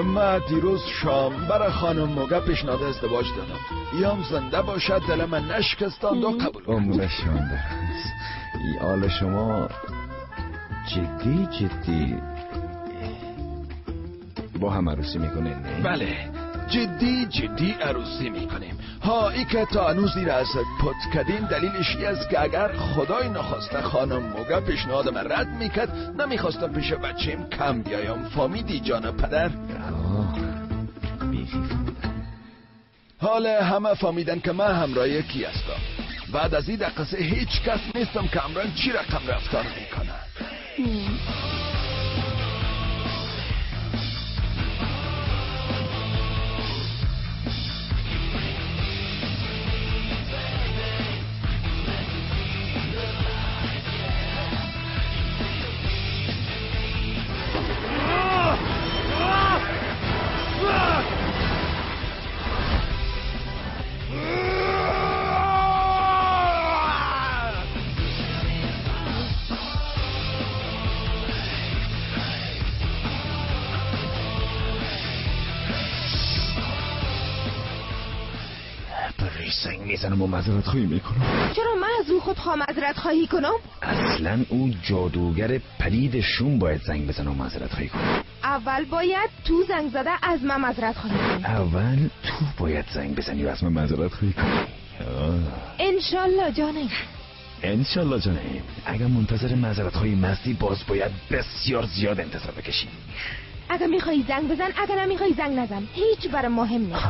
من دیروز شام برای خانم موگا پیشنهاد ازدواج دادم. یام زنده باشد دل من نشکستاند و قبول کرد. عمرشون دراز. حال شما جدی با هم عروسی میکنین نه؟ بله جدی عروسی میکنیم. ها ای که تا هنوز زیر اثر پت کردیم دلیلش این است که اگر خدای نخواسته خانم موگا پیشنهاد من رد میکرد نمیخواستم پیش بچیم کم بیایم. فامیدی جان پدر؟ حالا همه فهمیدن که من همراه کی هستم. بعد از این دقیقه هیچ کس نیستم که همراه چی رقم رفتار میکنه. سنگ میزنم و معذرت خواهی میکنم. چرا من از او خود خواه معذرت خواهی کنم؟ اصلا او جادوگر پلید شوم باید زنگ بزنم و معذرت خواهی کنم. اول باید تو زنگ زده از من معذرت خواهی کنی. اول تو باید زنگ بزنی و از من معذرت خواهی کنی. انشالله جانم. انشالله جانم. اگر منتظر معذرت خواهی مستی باز باید بسیار زیاد انتظار بکشی. اگر میخوایی زنگ بزن، اگر نمیخوایی زنگ نزن، هیچ برای مهم نیست.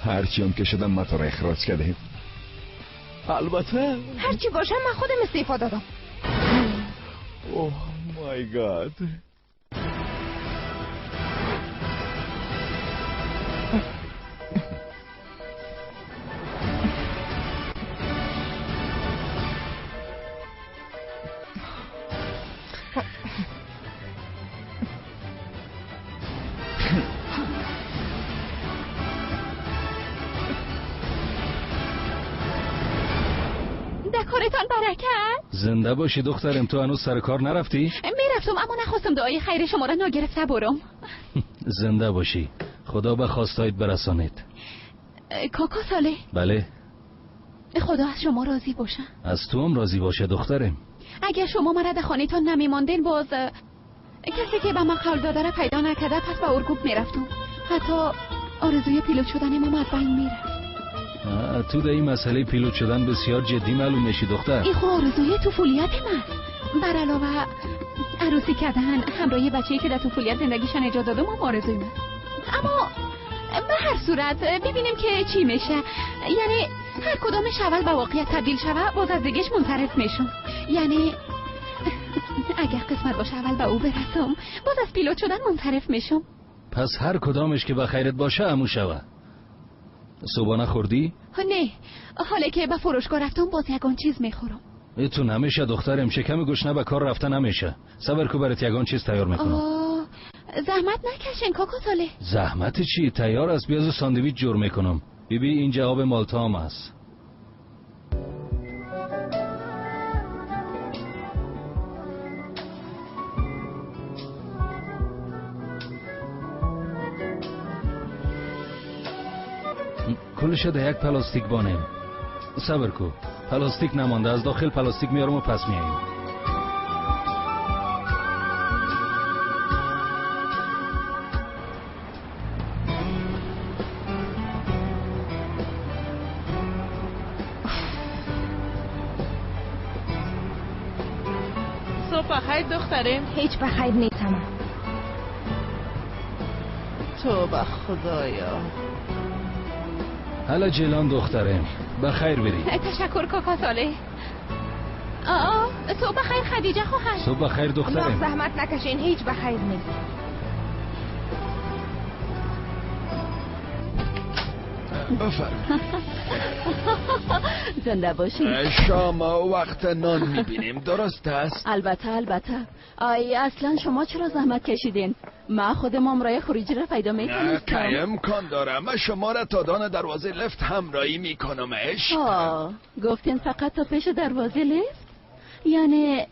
هرچی هم که شدم من تو را اخراج کردیم. البته هرچی باشم من خودم استعفا دادم. اوه مای گاد. کارتان برکت. زنده باشی دخترم. تو هنوز سر کار نرفتی؟ میرفتم اما نخواستم دعای خیر شما را ناگرفته برم. زنده باشی. خدا به خواستایت برسانید. کاکا ساله. بله. خدا از شما راضی باشه. از تو هم راضی باشه دخترم. اگر شما مرد خانه‌تان نمیماندین باز کسی که به من قول داده را پیدا نکرده پس به ارگوب میرفتم. حتی آرزوی پیلوت شدن ما از بین میرفت. تو در این مسئله پیلوت شدن بسیار جدی معلوم میشی دختر. این خو آرزوی طفولیت من. بر علاوه عروسی کردن همراه بچه‌ای که در طفولیت زندگیشان اجازه دادم هم آرزوی من. اما به هر صورت ببینیم که چی میشه. یعنی هر کدامش اول به واقعیت تبدیل شوه باز از دیگهش منصرف میشم. یعنی اگر قسمت باشه اول به او برسم باز از پیلوت شدن منصرف میشم. پس هر کدامش که به خیرت باشه همون شوه. صبحانه خوردی؟ نه، حالا که به فروشگاه رفتم باز یگان چیز میخورم. تو نمیشه دخترم. شکم گشنه به کار رفته نمیشه. صبر کو برات یگان چیز تیار میکنم. زحمت نکشین کاکا ساله. زحمت چی؟ تیار است. بیازو ساندویچ جور میکنم. بیبی این جواب مالتا هم است. کلش ده یک پلاستیک بانیم. صبر کو. پلاستیک نمانده. از داخل پلاستیک میارم و پس میاییم. صبح بخیر دخترم. هیچ بخیر نیستم. تو به خدایا. حالا جلان دخترم. بخیر بری. تشکر کاکا ساله. صبح بخیر خدیجه خواهر. صبح بخیر دخترم. زحمت نکشین هیچ بخیر نیست. بفرم. زنده باشی. شام وقت نان میبینیم درست است؟ البته. اصلا شما چرا زحمت کشیدین؟ من خودم امرای خروجی را پیدا میکنم. که امکان دارم. من شما را تا دان دروازه لفت همراهی میکنم. گفتین فقط تا پیش دروازه لفت؟ یعنی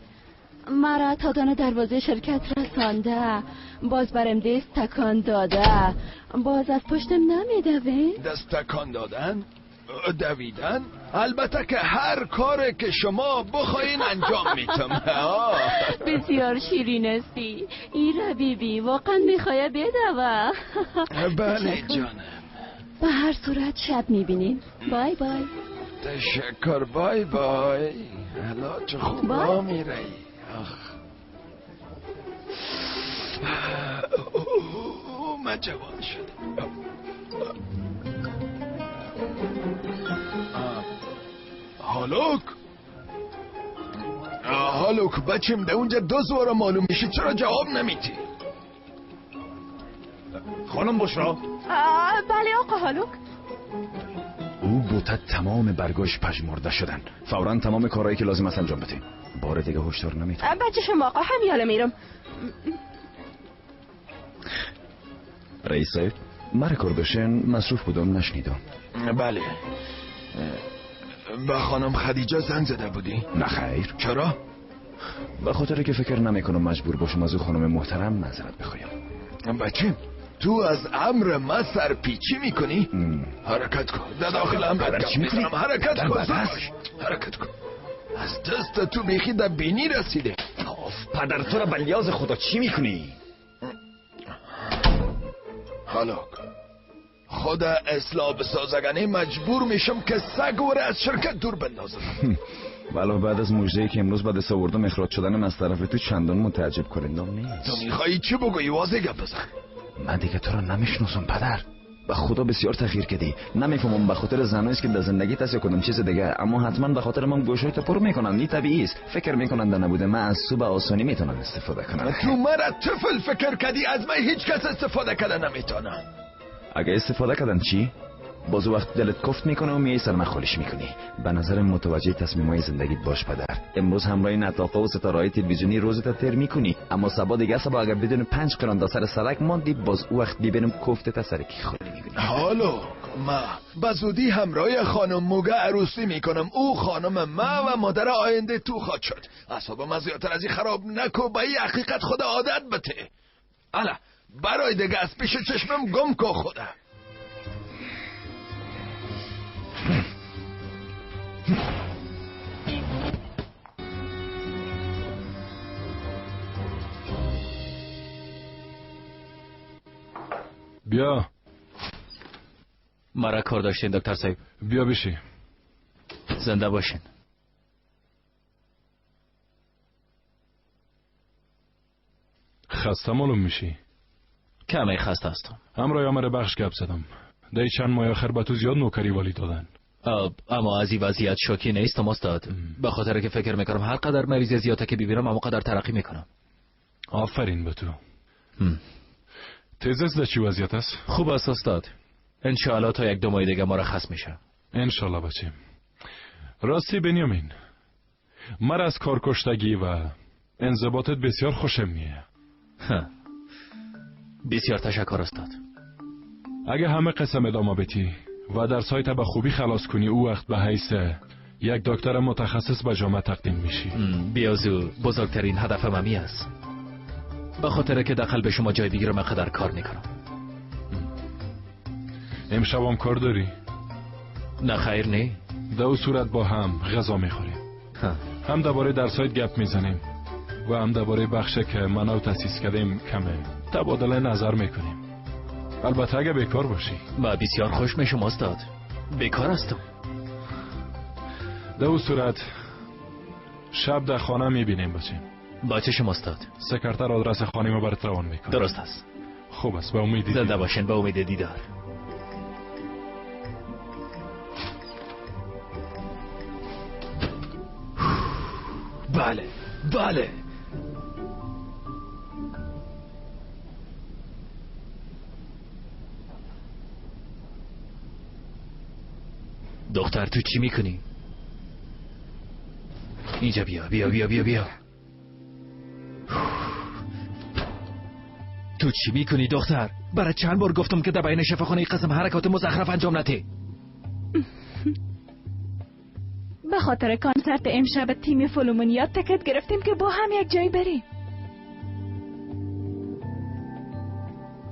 مرا تا دانه دروازه شرکت رسانده، باز برم دست تکان داده، باز از پشتم نمیدوه. دست تکان دادن؟ دویدن؟ البته که هر کاری که شما بخواین انجام میتم. بسیار شیرین استی. ایره بیبی واقعا میخواه بدوه. بله جانم. به هر صورت شب میبینیم. بای بای. تشکر. بای بای. حالا چه خوب را میره. من جوان شدم. هالوک بچم ده اونجا 2 زوارا معلوم میشه، چرا جواب نمیدی؟ خانم بشرا. بله آقا هالوک. او بوته تمام برگاش پژمرده شدن. فوراً تمام کارهایی که لازم است انجام بدین. بار دیگه هشدار نمیدید. بچه شما آقا هم یالا میرم. رئیس صاحب مرا کردشن مصروف بودم نشنیدم. بله. با خانم خدیجه زنگ زده بودی؟ نه خیر. چرا؟ به خاطر که فکر نمیکنم مجبور باشم از او خانم محترم معذرت بخوایم. بچه تو از امر ما سرپیچی میکنی؟ حرکت کن. در داخل امر چی میکنی؟ حرکت کن. حرکت کن. از دست تو بیخی در بینی رسیده. پدر تو را بلیاز خدا چی میکنی؟ هالوک خود اصلاح بسازگنه مجبور میشم که سگ وره از شرکت دور بندازم. ولی بعد از مژده‌ای که امروز بعد آوردم اخراج شدنم از طرف تو چندان متعجب کنندم نیست. تو میخوایی چی بگویی؟ واضح گپ بزن. من دیگه تو را نمیشناسم پدر. به خدا بسیار تغییر کردی. نمیفهمم به خاطر زنایی که در زندگی تاثیر کردم چیز دیگه، اما حتما به خاطر من گوشای تو پر میکنن. این طبیعی است. فکر میکنن در نبوده من از صبح آسانی میتونم استفاده کنم. تو مرا طفل فکر کردی؟ از من هیچ کس استفاده کردن نمیتونه. اگه استفاده کردن چی؟ باز وقت دلت کفت میکنه و میای سر من خالیش میکنی. به نظر متوجه تصمیمای زندگیت باش پدر. امروز همراه نطاقا و ستاره‌های تلویزیونی روزت تر میکنی، اما صبح دیگه صبح اگر بدون 5 قران تا سر سرک ماندی باز او وقت ببینم کفتت از سرکی خالی میکنی. حالا ما بزودی همراه خانم موگه عروسی میکنم. او خانم ما و مادر آینده تو خواهد شد. اعصاب ما زیادتر از این خراب نکو. به این حقیقت خود عادت بده. الا برای دیگه از پیش چشمم گم کو خدا. بیا. مرا کار داشتین دکتر صاحب. بیا بشی. زنده باشین. خسته معلوم میشی؟ کمی خسته هستم. همراه امر بخش گپ زدم. دی چند ماه آخر به تو زیاد نوکری والی دادن. اما از این وضعیت شوکی نیستم استاد. به خاطر که فکر میکنم هر قدر مریض زیاده که ببینم اما قدر ترقی میکنم. آفرین به تو. تیزست در چی وضعیت است؟ خوب است استاد. انشاءالله تا 1-2 ماه دیگه مرخص میشه. انشاءالله بچه. راستی بنیامین، مرا از کارکشتگی و انضباطت بسیار خوشم میه. بسیار تشکر استاد. اگه همه قسم ادامه بدی و در سایت به خوبی خلاص کنی، او وقت به حیث یک دکتر متخصص به جامعه تقدیم میشی. بیازو بزرگترین هدفم همی است. به خاطر که در قلب شما جای دیگه رو من قدر کار میکنم. امشب هم کار داری؟ نه خیر نه. در اون صورت با هم غذا میخوریم. هم درباره درسایت گپ میزنیم و هم درباره بخشه که من او تاسیس کردیم کمه تبادله نظر میکنیم. البته اگه بیکار باشی. با بسیار خوش میشم استاد. بیکار هستم. در اون صورت شب در خانه میبینیم بچه. با چشم استاد. سکرتر آدرس خانه ما برات روان میکنه. درست است. خوب است. به امید دیدار. زنده باشین. به امید دیدار. بله بله. دختر تو چی میکنی؟ اینجا بیا بیا بیا بیا بیا. تو چی میکنی دختر؟ برای چند بار گفتم که در بین شفاخانه قسم حرکات مزخرف انجام نده. به خاطر کنسرت امشب تیم فلومونیات تکت گرفتیم که با هم یک جای بریم.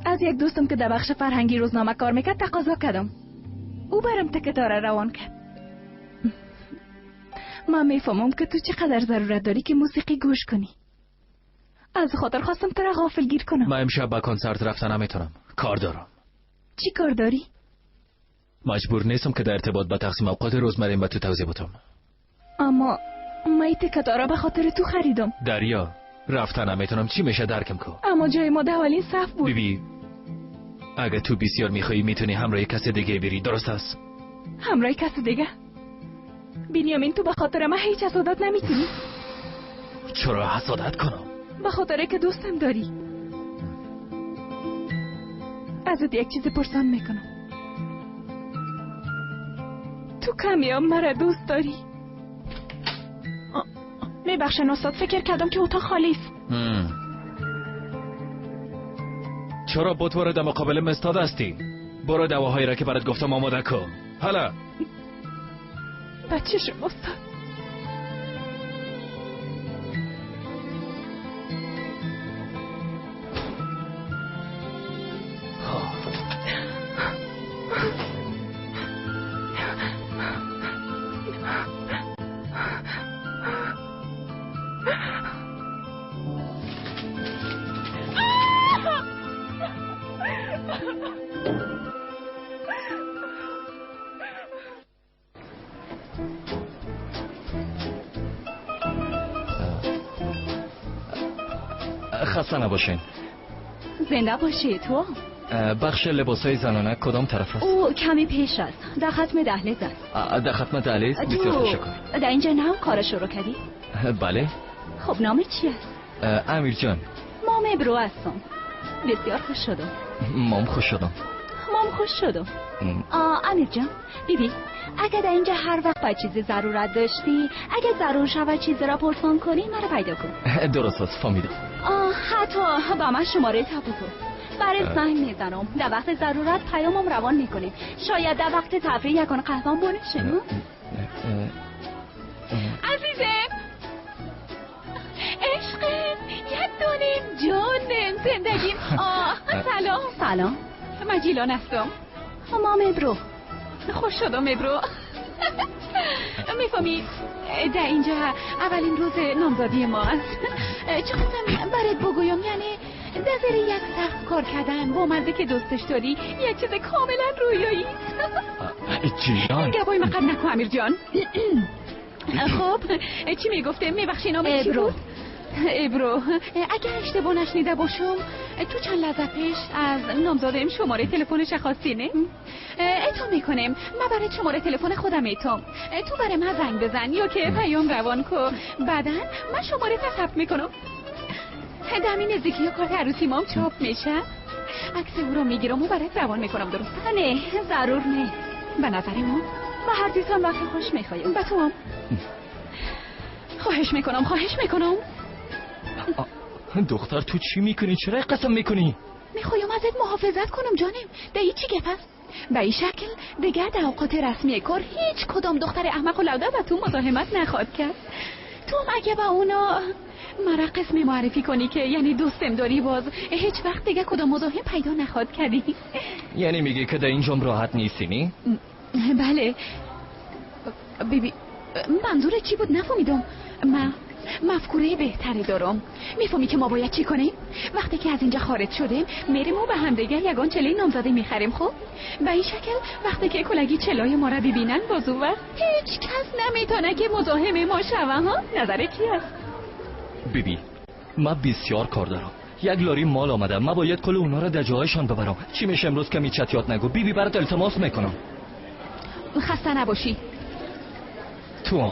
از یک دوستم که در بخش فرهنگی روزنامه کار میکرد تقاضا کردم. او برام تکت را روان کرد. من میفهمم که تو چقدر ضرورت داری که موسیقی گوش کنی. از خاطر خواستم تو را غافل گیر کنم. من امشب با کنسرت رفتن نمیتونم، کار دارم. چی کار داری؟ مجبور نیستم که در ارتباط با تقسیم اوقات روزمریم به تو توضیح بدم. اما من این تکت را به خاطر تو خریدم. دریا رفتن نمیتونم، چی میشه درکم کن. اما جای ما اولین صف بود. بیبی اگه تو بسیار میخوایی میتونی همراه کسی دیگه بری، درست است؟ همراه کسی دیگه؟ بنیامین تو به خاطر من هیچ حسادت نمیتونی؟ چرا حسادت کنم؟ به خاطر که دوستم داری. ازت یک چیز پرسان میکنم. تو کمیاب مرا دوست داری؟ میبخشن استاد، فکر کردم که اتاق خالی است. چرا بطور در مقابل مستاد هستی؟ برو دواهایی را که برات گفتم آماده کن. حالا بچه شما استاد. خسته نباشین. زنده باشی. تو بخش لباسای زنانه کدام طرف است؟ او کمی پیش است، در ختم دهلیز است. در ختم دهلیز؟ بسیار تشکر. در اینجا نام کار شروع کردی؟ بله. خب نام چی است؟ امیر جان. مام ابرو هستم. بسیار خوش شدم. مام خوش شدم. مام خوش شدم. امیر جان، بیبی اگه در اینجا هر وقت باید چیزی ضرورت داشتی، اگه ضرور شود چیزی را پرسان کنی مرا پیدا کن. درست است، فهمیدم. حتی با من شماره تپوتو برای زنگ میزنم، در وقت ضرورت پیامم روان میکنیم. شاید در وقت تفریح یکان قهوام بنشه. عزیزم، عشقم، یک دانم، جانم، زندگیم. سلام. سلام، من جیلان هستم. مام ابرو. خوش شدم ابرو. میفهمی در اینجا اولین روز نامزدی ما است. چه خواستم برات بگویم، یعنی در زیر یک سخت کار کردن با مرده که دوستش داری یک چیز کاملا رویایی. جیلان گوای مقد نکن امیر جان. خب چی میگفتم؟ میبخشی نام چی بود؟ ابرو. اگر اشتباه نشنیده باشم تو چند لحظه پیش از نامزادم شماره تلفنش خواستی، نه؟ اتو میکنم من برای شماره تلفن خودم اتم. تو برای من زنگ بزن یا که پیام روان کن، بعدا من شماره ثبت میکنم. دمی نزدیکی کارت عروسی مام چاپ میشه، عکس او رو میگیرم و برای روان میکنم. درست؟ نه ضرور نه. به نظر ما به هر دیسان وقت خوش میخوایم. به تو هم خواهش میکنم. دختر تو چی میکنی؟ چرا قسم میکنی؟ میخوایم ازت محافظت کنم جانم. ده چی گپ است؟ به این شکل دیگر در اوقات رسمی کار هیچ کدام دختر احمق و لوده و تو مزاحمت نخواد کرد. تو اگه با اونا مرا قسم معرفی کنی که یعنی دوستم داری، باز هیچ وقت دیگه کدام مزاحم پیدا نخواد کردی. یعنی میگی که در اینجام راحت نیستی نی؟ بله. بیبی منظور چی بود نفهمیدم. من مفکوره بهتری دارم. میفهمی که ما باید چی کنیم؟ وقتی که از اینجا خارج شدیم میریم و به هم دیگه یگان چله نامزدی میخریم. خب به این شکل وقتی که کلگی چلای ما را ببینن باز اون وقت هیچ کس نمیتونه که مزاحم ما شوه. ها نظر کی است؟ بیبی من بسیار کار دارم. یک لاری مال آمده، من باید کل اونا را در جایشان ببرم. چی میشه امروز کمی چتیات نگو. بیبی برات التماس میکنم. خسته نباشی. تو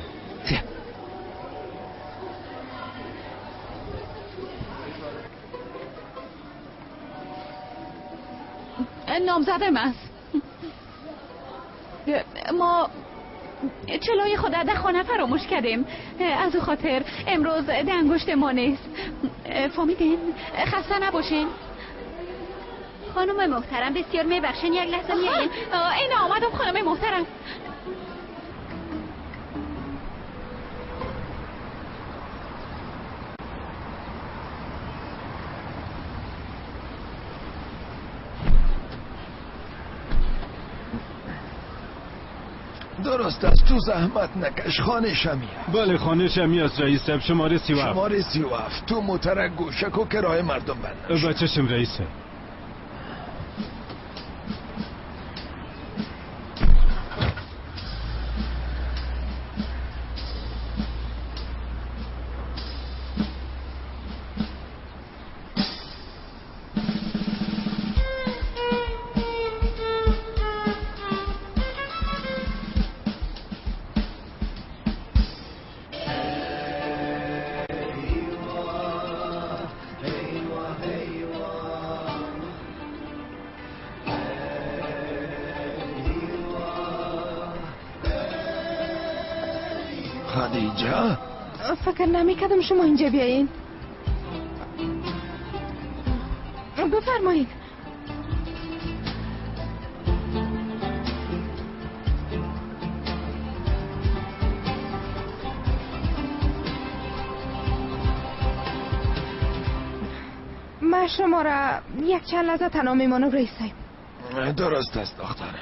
نامزدم است. ما چلای خود در خانه فراموش کردیم، از او خاطر امروز انگشت ما نیست. فهمیدین؟ خسته نباشین. خانم محترم بسیار میبخشین، یک لحظه میایین. این آمدم خانم محترم. درست است، تو زحمت نکش. خانه شمیه. بله خانه شمی است رئیس صاحب. شماره 37. شماره 37. تو موترک گوشک و کرایه مردم بندش. بچه‌شم رئیس صاحب. خدیجه؟ فکر نمی‌کردم شما اینجا بیایین. بفرمایید. من شما را یک چند لحظه تنها میمانم رئیس صاحب. درست است دختره.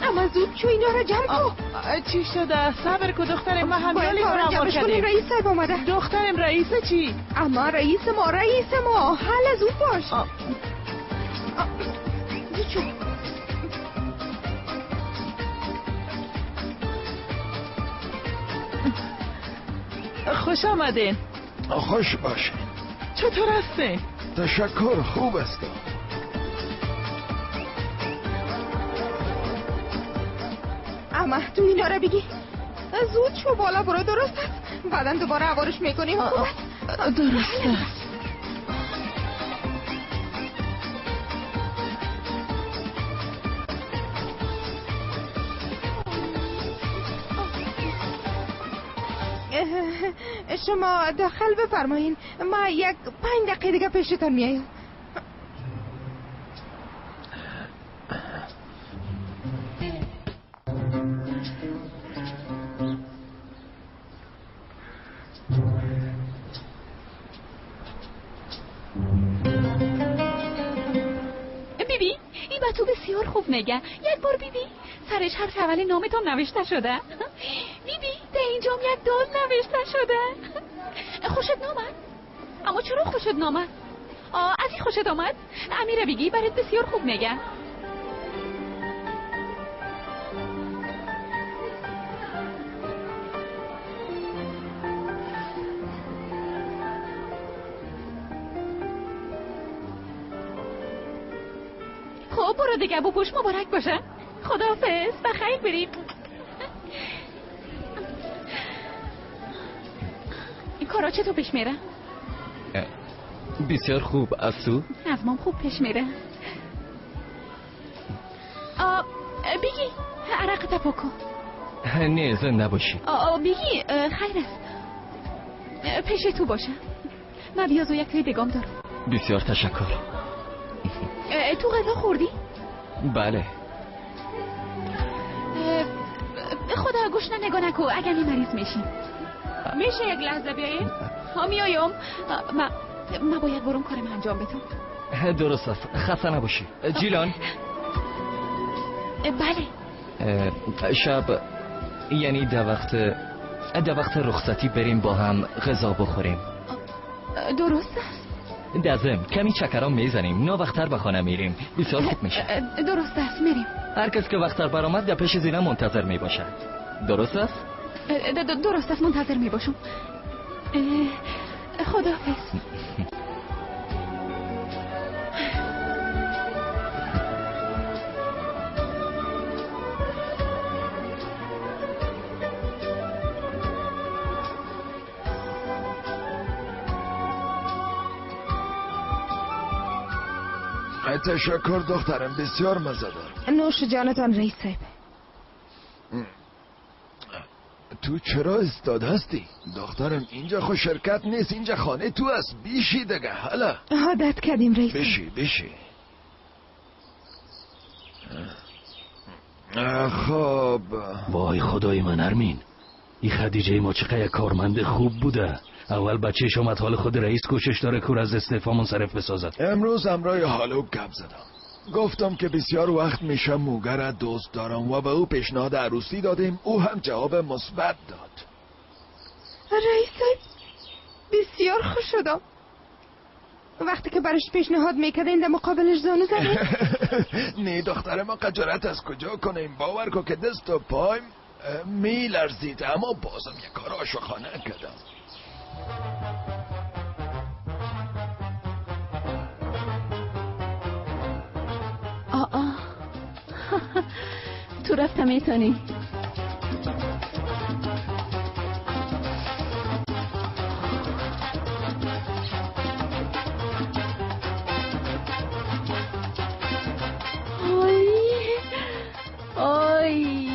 اما زود چو اینا را جمع کن. چی شده؟ صبر کو دخترم، ما همیالی باید برامور جمعش کنیم. کردیم. رئیس صاحب آمده. دخترم رئیس چی؟ اما رئیس ما حل زود باش. زود شو. خوش آمدین. خوش باشین. چطور هستین؟ تشکر، خوب است. اما تو اینا را بگی. زود شو بالا برو. درست است. بعدا دوباره عوارش میکنیم. درست است. شما داخل بفرمایین. ما یک 5 دقیقه دیگه پیشتان میایم. بیبی این با تو بسیار خوب میگه. یک بار بیبی سرش حرف اول نامتان نوشته شده. بیبی ده اینجام یک دال نوشته شده. خوشت نامد؟ اما چرا خوشت نامد؟ از این خوشت آمد؟ امیره بگی برات بسیار خوب میگه. خب برو دیگه، بو پوش مبارک باشه. خداحافظ، بخیر بریم. کارا چطور پیش میره؟ بسیار خوب. از تو؟ از مام خوب پیش میره. بگی عرق تپاکو. نه زنده باشی. بگی خیر است. پیش تو باشه. من بیازو یک دگام دارم. بسیار تشکر. تو غذا خوردی؟ بله. خدا گوش نگاه نکو اگر می مریض میشیم. میشه یک لحظه بیاییم؟ میایم. ما باید برم کارم انجام بدم. درست است، خسته نباشی. جیلان. بله. شب یعنی در وقت رخصتی بریم با هم غذا بخوریم. درست است. دزم کمی چکرام میزنیم، ناوقتر به خانه میریم. بسیار خوب میشه. درست است، میریم. هر کس که وقتر برآمد در پیش زینه منتظر میباشد. درست است؟ درست است، منتظر میباشم. خداحافظ. تشکر دخترم، بسیار مزه دار. نوش جانتان رئیس صاحب. تو چرا استاد هستی؟ دخترم اینجا خو شرکت نیست، اینجا خانه تو است. بیشی دیگه. حالا عادت کردیم رئیس. بشی. خب. وای خدای من ارمین، این خدیجه ما چقدر کارمند خوب بوده. اول بچه‌ش اومد حال خود رئیس کوشش داره کور از استعفا منصرف بسازد. امروز همراه هالوک گپ زدم. گفتم که بسیار وقت میشه موگر دوست دارم و به او پیشنهاد عروسی دادیم. او هم جواب مثبت داد. رئیس بسیار خوش شدم. وقتی که برش پیشنهاد میکردین در مقابلش زانو زدین؟ نه دختر ما خجالت از کجا کنیم. باور کن که دست و پایم میلرزید، اما بازم یک کار عاشقانه کردم. تو رفتم ایتانی. آی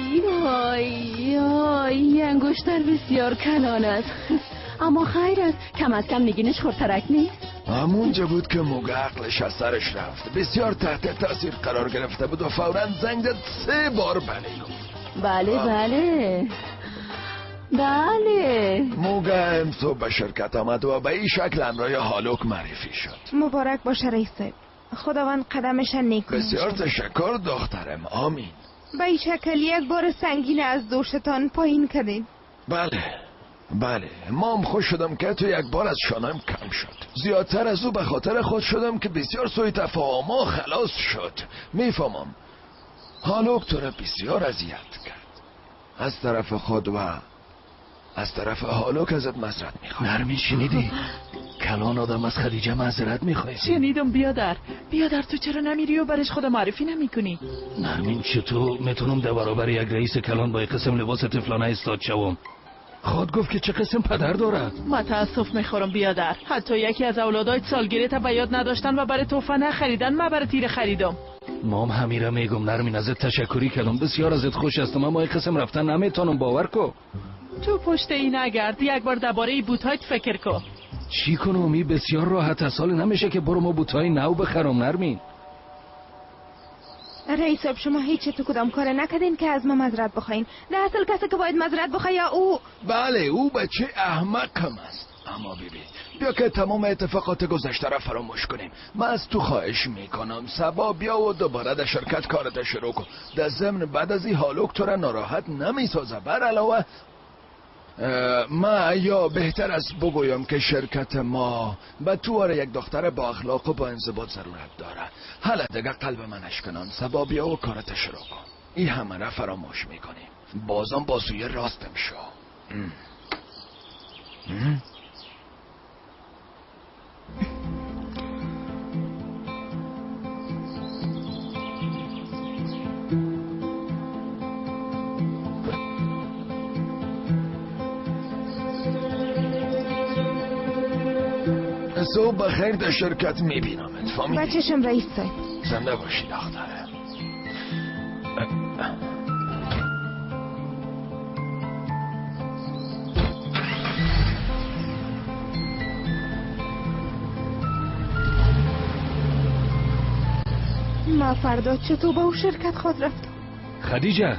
انگشتر بسیار کلان است، اما خیر است، کم از کم نگینش خورترک نیست. همونجا بود که موگه عقلش از سرش رفت. بسیار تحت تاثیر قرار گرفته بود و فوراً زنگ زد 3 بار بله گفت. بله موگه امسو به شرکت آمد و به این شکل همراه هالوک معرفی شد. مبارک باشه رئیس صاحب، خداوند قدمش نیک کنه. بسیار تشکر دخترم. آمین. به این شکل یک بار سنگین از دوشتان پایین کردین. بله مام خوش شدم که تو یک بار از شانم کم شد. زیادتر از او به خاطر خود شدم که بسیار سوء تفاهم خلاص شد. میفهمم هالوک تو را بسیار اذیت کرد. از طرف خود و از طرف هالوک ازت معذرت میخوام. نرمین شنیدی؟ کلان آدم از خدیجه معذرت میخوای. شنیدم. بیادر تو چرا نمیری و برش خود معرفی نمیکنی؟ نرمین چطور میتونم در برابر یک رئیس کلان با یک قسم لباس طفلانه استاد شوم؟ خود گفت که چه قسم پدر دارد. متاسف میخورم بیادر، حتی یکی از اولادای سالگیری تا به یاد نداشتن و برای تحفه نخریدن من برای تیر خریدم. مام همیره میگم نرمین ازت تشکری کردم، بسیار ازت خوش هستم، اما یک قسم رفتن نمیتونم. باور کو تو پشت این نگرد، یک بار درباره بوتایت فکر کن. چی کنم؟ این بسیار راحت از حال نمیشه که برو ما بوتای نو بخرم. نرمین رئیس صاحب شما هیچ تو کدام کار نکردین که از ما معذرت بخواین. در اصل کسی که باید معذرت بخواه یا او. بله او بچه احمقم است. اما بیبی بیا که تمام اتفاقات گذشته را فراموش کنیم. من از تو خواهش میکنم صبا بیا و دوباره در شرکت کارت شروع کن. در ضمن بعد از این هالوک تو را ناراحت نمیسازه. بر علاوه ما یا بهتر است بگویم که شرکت ما به تو یک دختر با اخلاق و با انضباط ضرورت داره. حالا دیگه قلب من اشکنان صبا بیا و کارت شروع کن. این همه را فراموش میکنیم. بازم بازوی راستم شو. صبح بخیر در شرکت میبینمت. فهمیدی؟ بچه‌شم رئیس صاحب. زنده باشی دختره. ما فردا چطور با او شرکت خود رفتم؟ خدیجه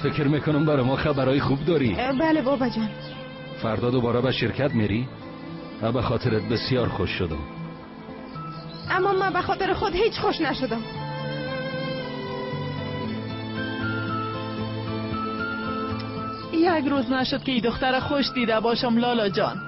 فکر میکنم برای ما خبرهای خوب داری. بله بابا جان. فردا دوباره به شرکت میری؟ من به خاطرت بسیار خوش شدم. اما من به خاطر خود هیچ خوش نشدم. یک روز نشد که ای دختر خوش دیده باشم لالا جان.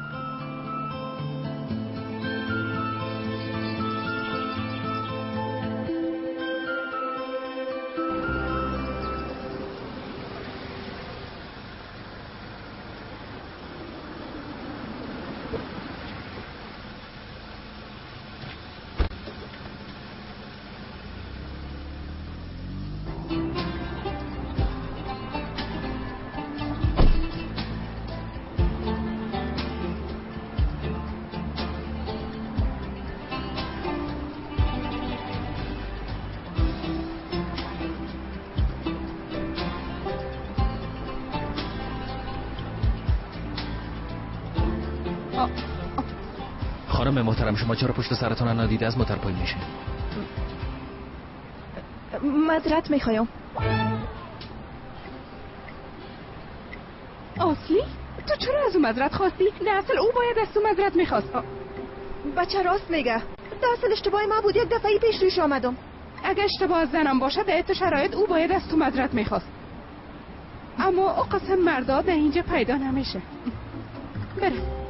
خانم محترم شما چرا پشت سرتون ندیده از موتور پایین میشه؟ معذرت میخوایم. اصلی؟ تو چرا از او معذرت خواستی؟ در اصل او باید از تو معذرت میخواست. بچه راست میگه، در اصل اشتباه ما بود، یک دفعه پیش روش آمدم. اگه اشتباه زنم باشه در تو شرایط او باید از تو معذرت میخواست، اما او قسم مردا در اینجا پیدا نمیشه. بره.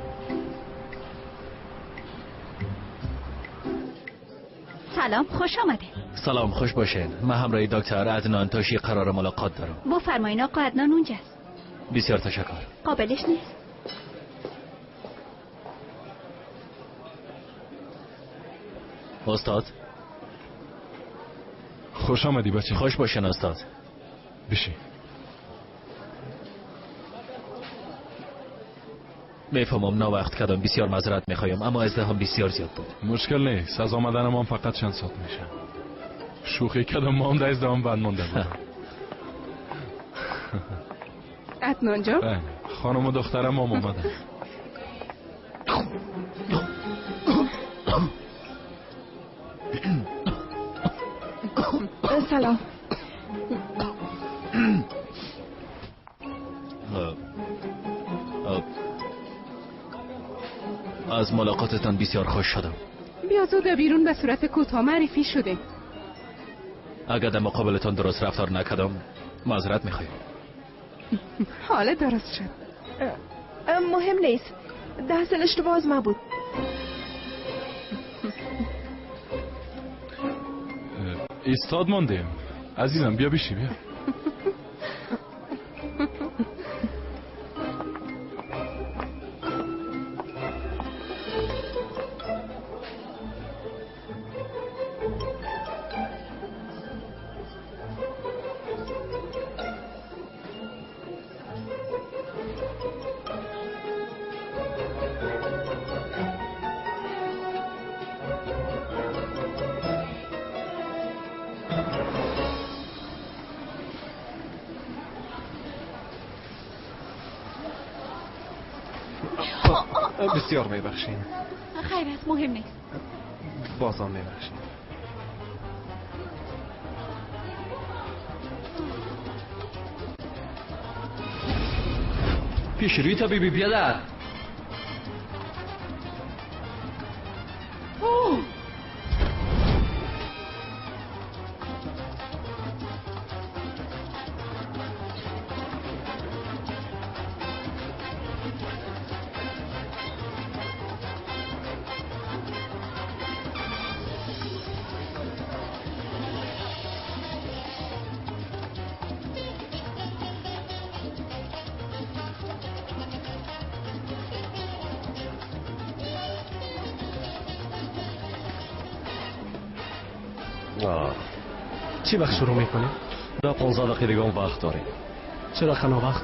سلام، خوش آمده. سلام، خوش باشین. من همراه دکتر عدنان تاشی قرار ملاقات دارم. بفرمایین آقا عدنان اونجاست. بسیار تشکر. قابلش نیست. استاد خوش آمدی بچه. خوش باشین استاد. بشی. میفهمم نه وقت کردم، بسیار معذرت میخوایم، اما ازدحام بسیار زیاد بود. مشکل نیست، از آمدن ما فقط چند ساعت میشه. شوخی کردم، ما هم در ازدحام بند مونده بود. عدنان جا؟ خانم و دخترم هم اومدن. سلام. از ملاقاتتان بسیار خوش شدم. بیا زود بیرون به صورت کوتاه معرفی شده. اگر در مقابلتان درست رفتار نکردم معذرت میخوایم. حالا درست شد. مهم نیست، در اصل اشتباه از ما بود. ایستاد موندیم. عزیزم بیا بشی، بیا. بسیار میبخشین. خیر است، مهم نیست. بازم میبخشین. پیش روی طبیبی بیادر. چی وقت شروع میکنیم؟ در 15 دقیقه دیگه هم وقت داریم. چرا خنا وقت؟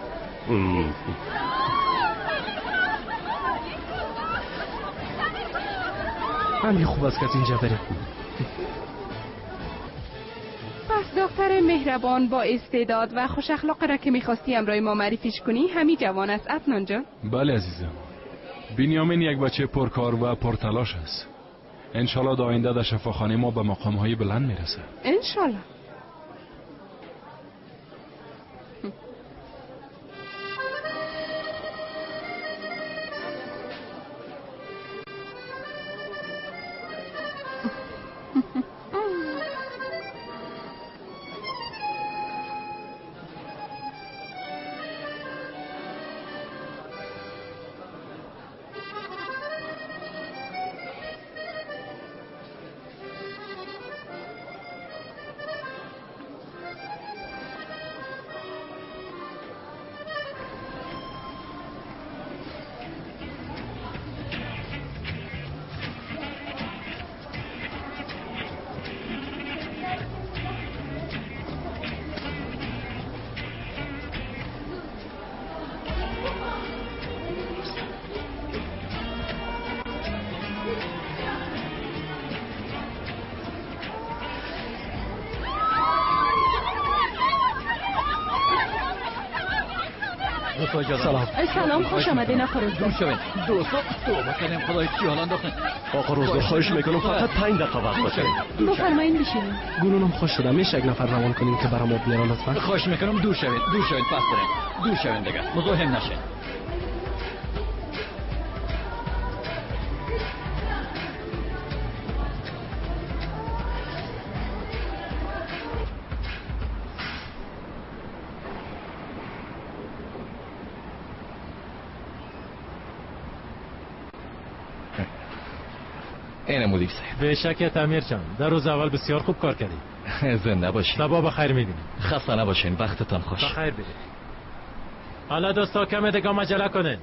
همین خوب است که از اینجا بریم. پس دختر مهربان با استعداد و خوش اخلاق را که میخواستی همراه ما معرفیش کنی همین جوان است عدنان جان؟ بله عزیزم، بنیامین یک بچه پرکار و پرتلاش است. انشالله در آینده در شفاخانه ما به مقام‌های بلند میرسه. انشالله. سلام، خوش آمدین آقا روزدار. دور شوین دوستا، توبه کنیم خدای چی حالا انداختن. آقا روزدار خواهش میکنم فقط 5 دقیقه وقت باشید. بفرمایین بشینید. گلونم خوش شده، میشه یک نفر روان کنیم که برام بیارن لطفا؟ خواهش میکنم دور شوین پس برین. دور شوین دیگه، مزاحم نشین. این مدیر صاحب. به شکت امیر جان، در روز اول بسیار خوب کار کردی. زنده باشین. شبا بخیر میبینیم. خسته نباشین، وقتتان خوش. بخیر ببین. حالا دوستا کم دیگه مجله کنین.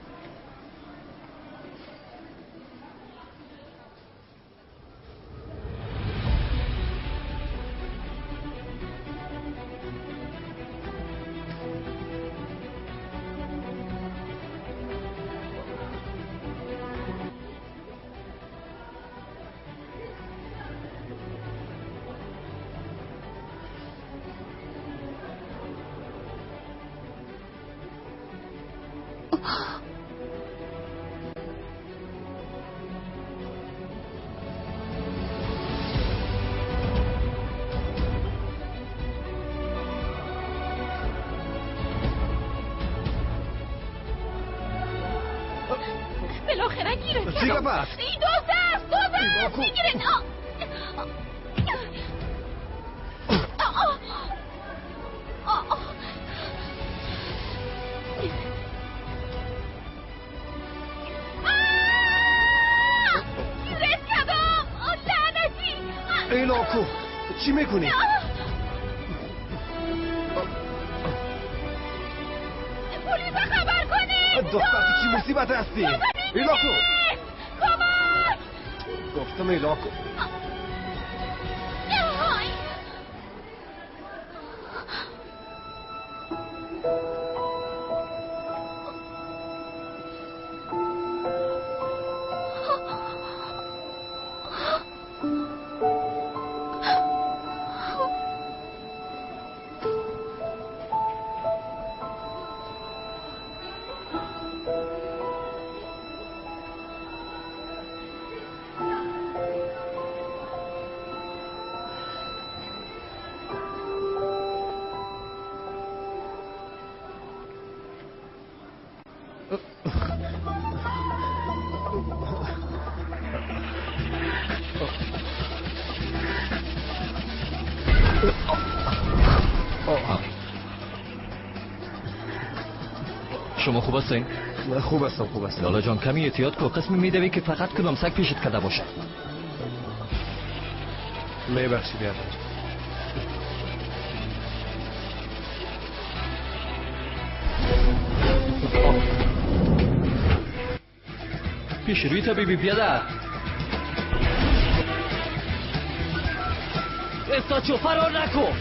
بالاخره گیرت چی کردم. گفت؟ این دوست میگیرن. گیرت کردم لعنتی. ای لاکو چی میکنی؟ پلیس خبر کنید. دختر تو چی مصیبت هستی؟ ای لاکو کمک. گفتم ای لاکو. شما خوب هستین؟ خوب هستم لالا جان کمی احتیاط کن. قسم میدوی که فقط کدام سگ پیشت کده باشه. میبخشی بیادر. پیش روی طبیبی بیادر. استاچو فرار نکن.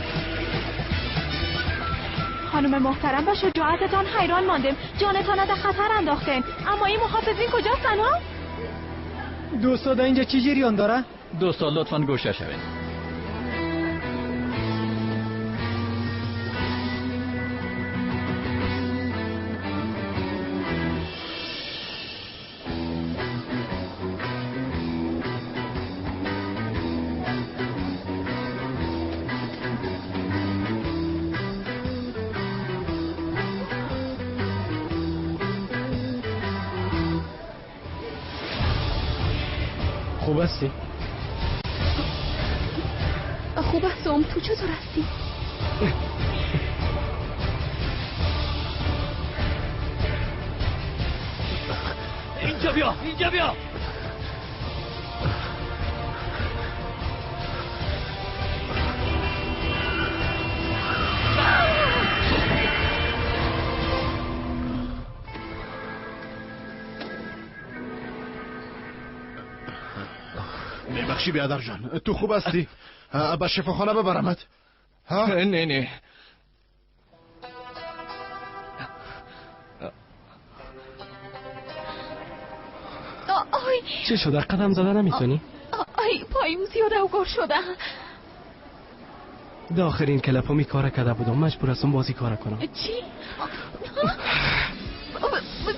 خانم محترم با شجاعتتان حیران ماندیم. جانتان در خطر انداختین. اما این محافظین کجاستن ها؟ دوستا در اینجا چی جریان داره؟ دوستا لطفاً گوشه شوین. خوب هستی؟ خوب هستم. تو چطور هستی؟ اینجا بیا، اینجا بیا. میبخشی بیادر جان، تو خوب هستی؟ به شفاخانه ببرمت؟ نه چه شده؟ قدم زده نمیتونی؟ پایم زیاده اوگار شده. ده آخرین کلپا می کاره کده بودم. مجبور هستم بازی کاره کنم. چی؟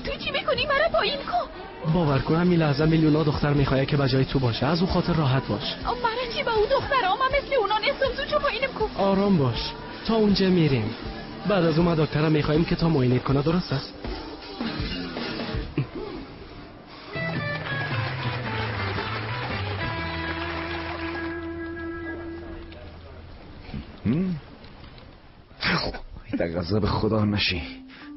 تو چی میکنی؟ مرا پایین کن. باور کن همین لحظه میلیونا دختر میخواه که بجای تو باشه. از اون خاطر راحت باش. مرا چی با اون دختر ها؟ من مثل اونا نیستم. تو چو پایینم کن. آرام باش، تا اونجا میریم. بعد از اون ما دکترم میخواییم که تا معاینه کنه. درست است؟ غضب خدا نشی.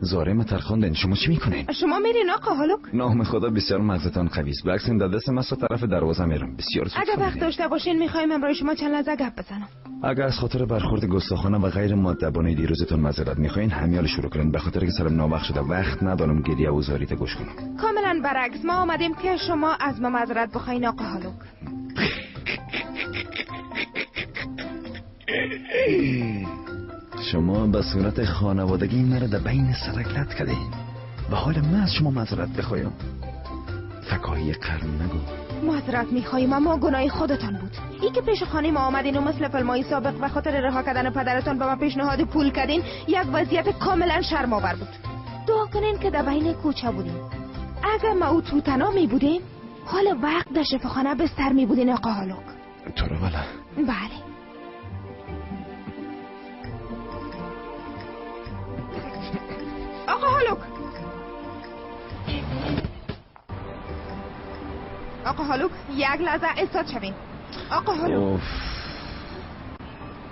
زارم ترخاندن. شما چی میکنین؟ شما میرین آقا هالوک؟ نام خدا بسیار مغزتان قوی است. برعکس این دست من طرف دروازه میرم. بسیار زود. اگه وقت داشته باشین میخوایم امروز شما چند لحظه گپ بزنم. اگه از خاطر برخورد گستاخانه و غیر مؤدبانه دیروزتون معذرت میخواین همیال شروع کنین. به خاطر که سرم ناوقت شده وقت ندارم گریه و زاریت گوش کنم. کاملا برعکس، ما آمدیم که شما از ما معذرت بخواین آقا هالوک. شما به صورت خانوادگی مرا در بین سرک لط کردین و حال من از شما معذرت بخوایم. فکاهی قرن نگو. معذرت میخوایم اما گناه خودتان بود. این که پیش خانه ما آمدین و مثل فیلم‌های سابق و خاطر رها کردن پدرتان به ما پیشنهاد پول کردین یک وضعیت کاملا شرم‌آور بود. دعا کنین که در بین کوچه بودیم. اگر ما او توتنا می بودیم حال وقت در شفاخانه بستر می بودین آقا هالوک. تو رو بله. آقا هالوک، آقا هالوک یک لحظه ایستاد شوین. آقا هالوک،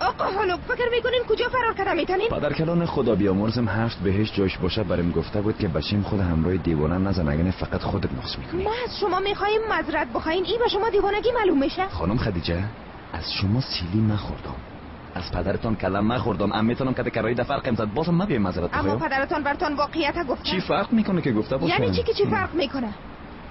آقا هالوک فکر میکنین کجا فرار کرده میتونین؟ پدرکلان خدا بیامرزم هفت بهش جایش باشه بریم گفته بود که بچیم خود همراه دیوانه نزنگنه فقط خودت نقص میکنی. ما از شما میخواییم معذرت بخواین. این به شما دیوانگی معلوم میشه؟ خانم خدیجه از شما سیلی نخوردم، از پدرتان کلم نخوردم. امیتونم که کرایی در فرق امزد بازم ما بیایم معذرت بخوایم. اما پدرتان برتان واقعیت گفته. چی فرق میکنه که گفته باشه؟ یعنی چی که چی فرق میکنه؟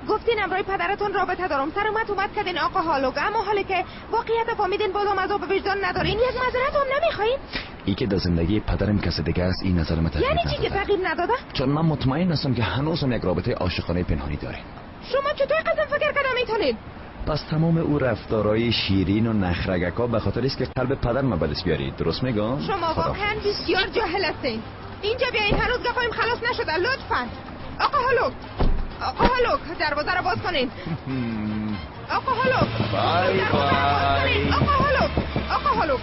گفتین امروی پدرتون رابطه دارم، سر اومد کردین آقا هالوک، اما حالی که واقعیت فهمیدین بازم عذاب وجدان ندارین یک معذرت هم نمیخواین؟ ای که در زندگی پدرم کس دیگه است این نظر من تغییر یعنی چی که تغییر نداده؟ چون من مطمئن هستم که هنوزم یک رابطه عاشقانه پنهانی دارین. شما چطور قسم فکر کردم میتونید؟ پس تمام او رفتارهای شیرین و نخرگکا به خاطر است که قلب پدر ما بدست بیارید. درست میگم؟ شما واقعا بسیار جاهل هستین. اینجا بیاین، هنوز گپایم خلاص نشده. لطفاً آقا هالوک، آقا هالوک دروازه رو باز کنین. آقا هالوک بای بای. آقا هالوک، آقا هالوک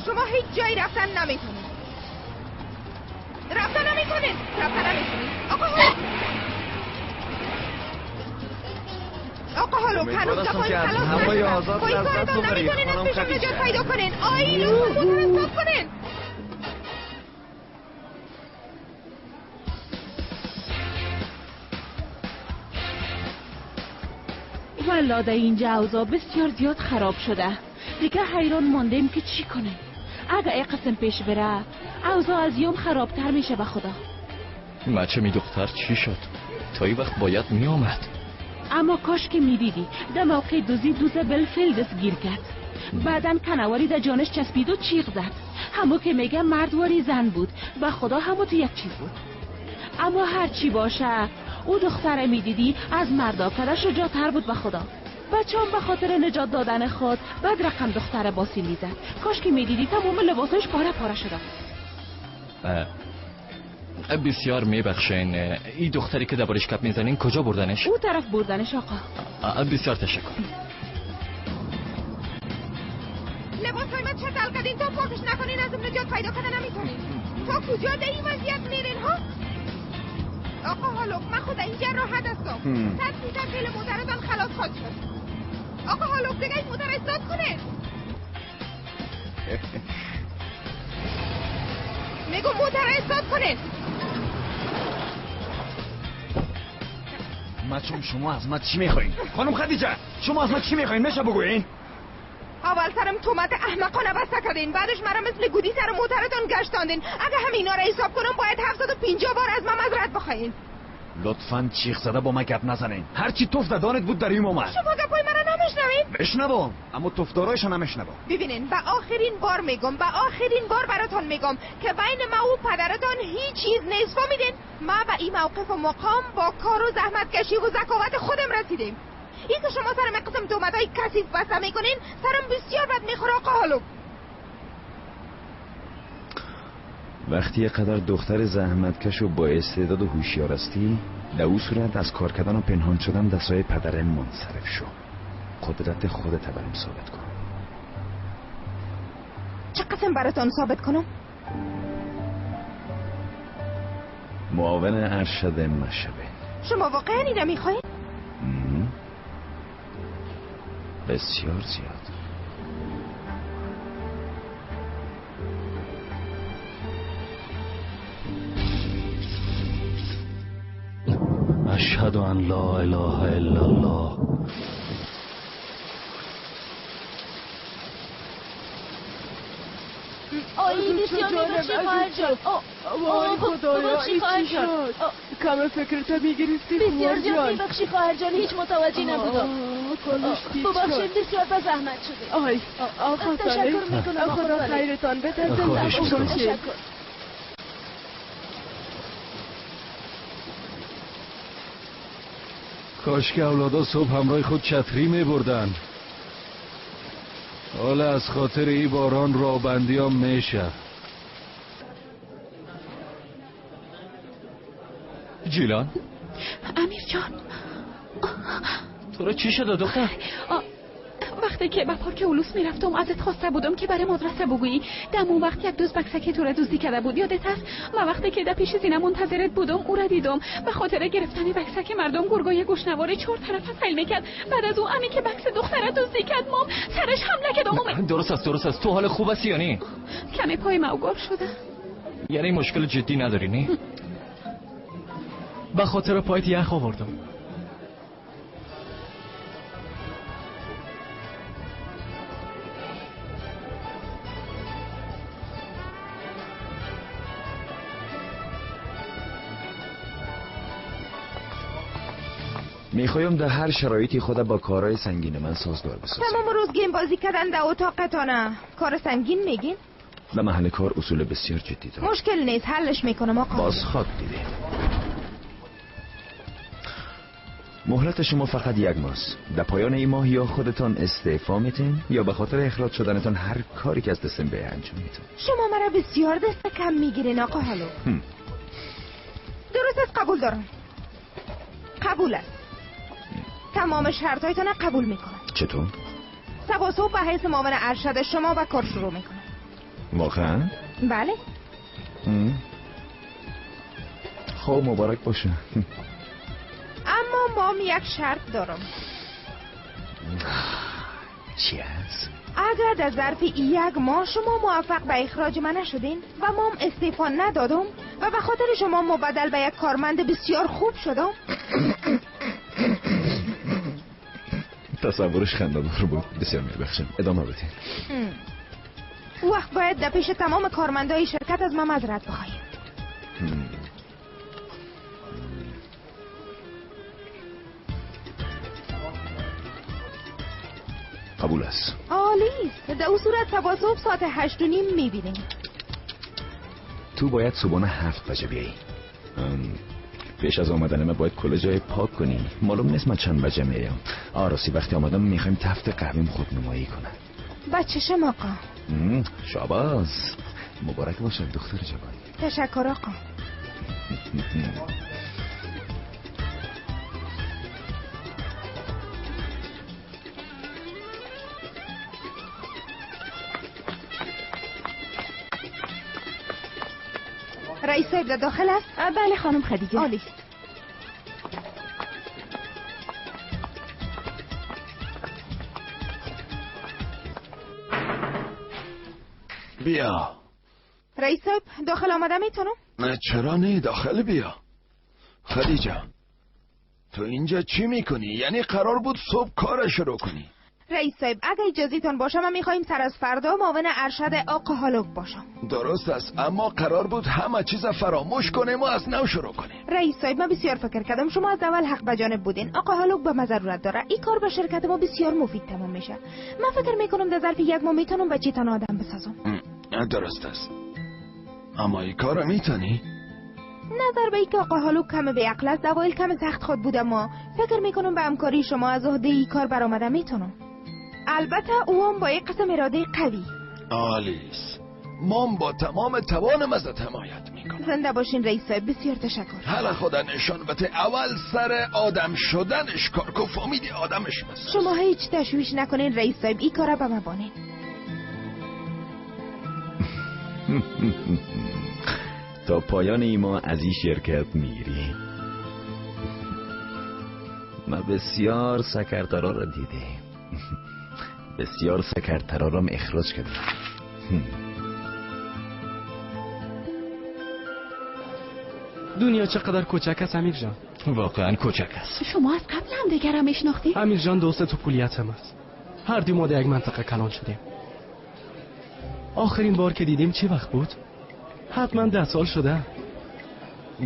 شما هیچ جایی رفتن نمیتونید. آقا هالوک، آقا هالوک هنوز گپایم خلاص نشده. با این کارتان نمیتونین از پیشم نجات پیدا کنین. آی لطفاً موتور استاپ کنین. ولاده اینجا اوضاع بسیار زیاد خراب شده. دیگه حیران ماندیم که چی کنیم. اگه ای قسم پیش بره اوضاع از یوم خرابتر میشه. به خدا مچه می دختر چی شد؟ تا این وقت باید می آمد. اما کاش که میدیدی در موقع دوز بلفیلدس گیر کرد. بعدن کنواری در جانش چسبید و چیغ زد. همو که میگه مردواری زن بود. به خدا همو تو یک چیز بود. اما هر چی باشه او دختره میدیدی از مردا کده شجاعتر بود. به خدا بچه هم به خاطر نجات دادن خود بعد رقم دختره باسی میزد. کاش که میدیدی تمام لباسش پاره پاره شده. بسیار میبخشین. این دختری که دربارش گپ میزنین کجا بردنش؟ او طرف بردنش آقا. بسیار تشکر. لباسای من چه دلقدین تا پاکش نکنین از اون نجات پیدا کنه نمیتونین. تا کجا در این وضعیت میرین ها؟ آقا هالوک من خود اینجا راحت هستم. 100% پیل موترتان خلاص خواهد شد. آقا هالوک دیگه این موتر استاد کنه. میگو موتر استاد کنه. شما از من چی میخواین؟ خانم خدیجه شما از من چی میخواین؟ میشه بگوین؟ اول سرم تومت احمقانه بسته کردین، بعدش مرا مثل گودی سر موترتان گشتاندین. اگه همینا را حساب کنم باید 750 بار از من معذرت بخواین. لطفاً چیخ زده با من گپ نزنین. هرچی توف دادانت بود در این اومد. شما گپای مرا نمیشنوین؟ بشنوم اما توفدارایشو نمیشنوم. ببینین به آخرین بار میگم، به آخرین بار براتون میگم که بین ما و پدرتان هیچ چیز نیست. فهمیدین؟ ما به این موقف و مقام با کار و زحمت کشی و ذکاوت خودم رسیدیم. این که شما سرم قسم تومتای کثیف بسته میکنین سرم بسیار بد میخوره آقا هالوک. وقتی قدر دختر زحمتکش و با استعداد و هوشیار هستی در او صورت از کار کردن و پنهان شدن دستای پدر منصرف شو. قدرت خودت برام ثابت کن. چه قسم براتون ثابت کنم؟ معاون ارشد مشبه. شما واقعا اینو میخواین؟ بسیار زیاد. اشهد ان لا اله الا الله. آی بسیار میبخشی خواهر جان. وای خدایا این چی شد؟ کم فکرتا میگرفتی بسیار جان میبخشی خواهر جان، هیچ متوجه نبودم. ببخشید بسیار به زحمت شده. آی آقا تشکر میکنم. خدا خیرتان بده. تشکر. کاش که اولادا صبح همراه خود چتری می بردن. حالا از خاطر این باران رابندی ها میشه. جیلان امیر جان، تو را چی شده دختر؟ وقتی که به پارک اولوس میرفتم ازت خواسته بودم که برای مدرسه بگویی. دم اون وقت یک دوست بکسک تو را دزدی کرده بود، یادت است؟ و وقتی که در پیش زینه منتظرت بودم او را دیدم. به خاطر گرفتن بکسک مردم گرگای گوشنواری 4 طرف فیل میکرد. بعد از او امی که بکس دختره دزدی کرد مام سرش حمله کرد. درست است. تو حال خوب هستی یا نه؟ کمی پای موگار شده. یعنی مشکل جدی نداری نه؟ به خاطر پایت یخ آوردم. میخوایم در هر شرایطی خود با کارهای سنگین من سازگار بسازم. تمام روز گیم بازی کردن در اتاقتانه. کار سنگین میگین؟ در محل کار اصول بسیار جدی دارم. مشکل نیست، حلش میکنم آقا. باز خواب دیدیم. مهلت شما فقط 1 ماست. در پایان این ماه یا خودتان استعفا میتین یا به خاطر اخراج شدنتان هر کاری که از دستم به انجام میتین. شما مرا بسیار دست کم میگیرین آقا. هلو درست است، قبول دارم. قبول است. تمام شرطایتان قبول میکنم. چطور؟ صبح صبح به حیث معاون ارشد شما و کار شروع میکنم. واقعا؟ بله. خب مبارک باشه. اما مام یک شرط دارم. چی است؟ اگر در ظرف 1 ماه شما موفق به اخراج من نشدین و مام استعفا ندادم و به خاطر شما مبدل به یک کارمند بسیار خوب شدم. تصورش خنده‌دار بود. بسیار میبخشم. ادامه بدین. وقت باید در پیش تمام کارمندای شرکت از من معذرت بخواهیم. قبول است. عالی است. در اون صورت صبح صبح ساعت 8:30 میبینیم. تو باید صبحانه 7 بجه بیایی. پیش از آمدن من باید کل جای پاک کنی. معلوم نیست من چند بجه میام. راستی وقتی آمدم میخوایم تفت قهویم خودنمایی کنم. بچه شما آقا. شاباز. مبارک باشه دختر جوان. تشکر آقا. رئیس صاحب در داخل است؟ بله خانم خدیجه. عالی است. بیا. رئیس صاحب داخل آمده میتونم؟ نه چرا نه، داخل بیا. خدیجه تو اینجا چی میکنی؟ یعنی قرار بود صبح کار شروع کنی. رئیس صاحب اگه اجازهتون باشه من میخوایم سر از فردا معاون ارشد آقا هالوک باشم. درست است، اما قرار بود همه چیز فراموش کنیم و از نو شروع کنیم. رئیس صاحب من بسیار فکر کردم شما از اول حق به جانب بودین. آقا هالوک به ما ضرورت داره. این کار به شرکت ما بسیار مفید تمام میشه. من فکر میکنم در ظرف 1 ماه میتونم بچه تن آدم بسازم. درست است، اما این کار میتونی؟ نظر به ای که آقا هالوک کم به عقل است، اوایل کم سخت خود بودم ما فکر میکنم به همکاری شما از عهده ای کار برآمده میتونم. البته اوام با یک قسم اراده قوی. آلیس مام با تمام توانم ازت حمایت میکنم. زنده باشین رئیس صاحب. بسیار تشکر. حالا خدا نشان بده اول سر آدم شدنش کار کو فهمیدی آدمش بس. شما هیچ تشویش نکنین رئیس صاحب، این کارا به ما بانین. تا پایان ای ما از این شرکت میری. ما بسیار سکرترا را دیدیم. بسیار سکرترا را اخراج کردیم. دنیا چقدر کوچک است امیر جان. واقعا کوچک است. شما از قبل هم دیگر هم اشناختی؟ امیر جان دوست تو کلیتم است. هر دی ما در یک منطقه کلان شدیم. آخرین بار که دیدیم چی وقت بود؟ حتما 10 سال شده.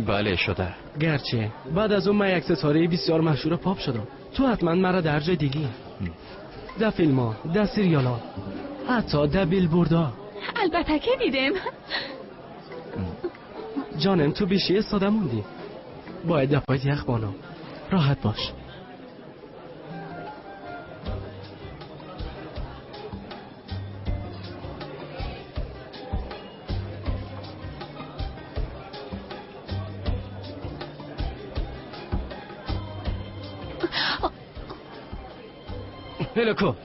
بله شده. گرچه بعد از اون من یک ستاره بسیار مشهور پاپ شدم. تو حتما مرا در جای دیدی. در فیلم ها، در سریال ها، حتی در بیلبوردا. البته که دیدم. جانم تو بیشی ساده موندی. باید در پایت یخ بانم. راحت باش.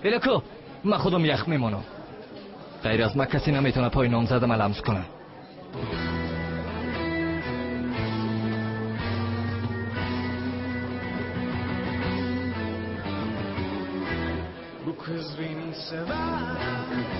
الکو من خودم یخ میمانم. غیر از من کسی نمیتونه پای نامزدم لمس کنه. Bu kız beni sever,